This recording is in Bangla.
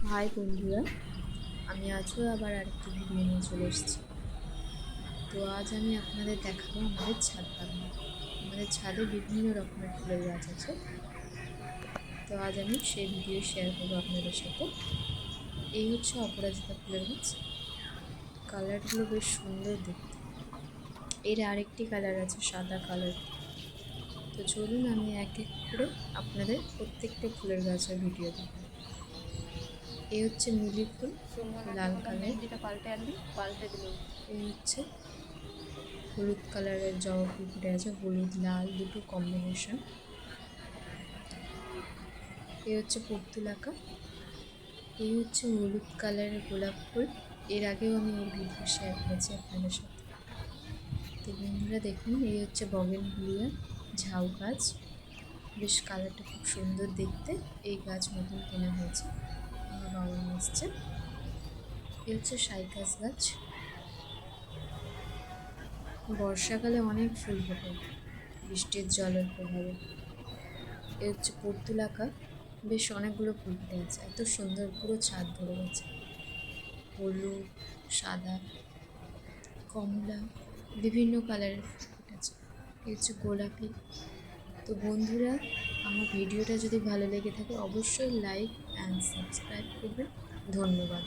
হাই বন্ধুরা, আমি আজও আবার আরেকটি ভিডিও নিয়ে চলে এসেছি। তো আজ আমি আপনাদের দেখাবো আমাদের ছাদ বাগান। আমাদের ছাদে বিভিন্ন রকমের ফুলের গাছ আছে। তো আজ আমি সেই ভিডিও শেয়ার করবো আপনাদের সাথে। এই হচ্ছে অপরাজিতা ফুলের গাছ। কালারগুলো বেশ সুন্দর দেখতে। এর আরেকটি কালার আছে সাদা কালার। তো চলুন আমি এক এক করে আপনাদের প্রত্যেকটা ফুলের গাছের ভিডিও দেখাবো। এই হচ্ছে মিলি ফুল, লাল কালার। যেটা পাল্টে আনবি পাল্টে দিল। এই হচ্ছে হলুদ কালারের জবা ফুল ফুটে আছে, হলুদ লাল দুটো কম্বিনেশন। এই হচ্ছে পর্তুলাকা। এই হচ্ছে হলুদ কালারের গোলাপ ফুল। এর আগেও আমি এর ভিডিও শেয়ার করেছি আপনাদের সাথে। তো বন্ধুরা দেখুন, এই হচ্ছে বগেনভিলিয়া ঝাউ গাছ। বেশ কালারটা খুব সুন্দর দেখতে। এই গাছ নতুন কেনা হয়েছে, আমার বাবা নিয়ে এসছে। এই হচ্ছে সাইকাস গাছ। বর্ষাকালে অনেক ফুল ফোটে বৃষ্টির জলের প্রভাবে। এ হচ্ছে পর্তুলাকা। বেশ অনেকগুলো ফুল ফুটে আছে, এত সুন্দর, পুরো ছাদ ভরে গেছে। হলুদ, সাদা, কমলা, বিভিন্ন কালারের ফুল ফুটেছে। এ হচ্ছে গোলাপি। তো বন্ধুরা, আমার ভিডিওটা যদি ভালো লেগে থাকে অবশ্যই লাইক অ্যান্ড সাবস্ক্রাইব করবেন। ধন্যবাদ।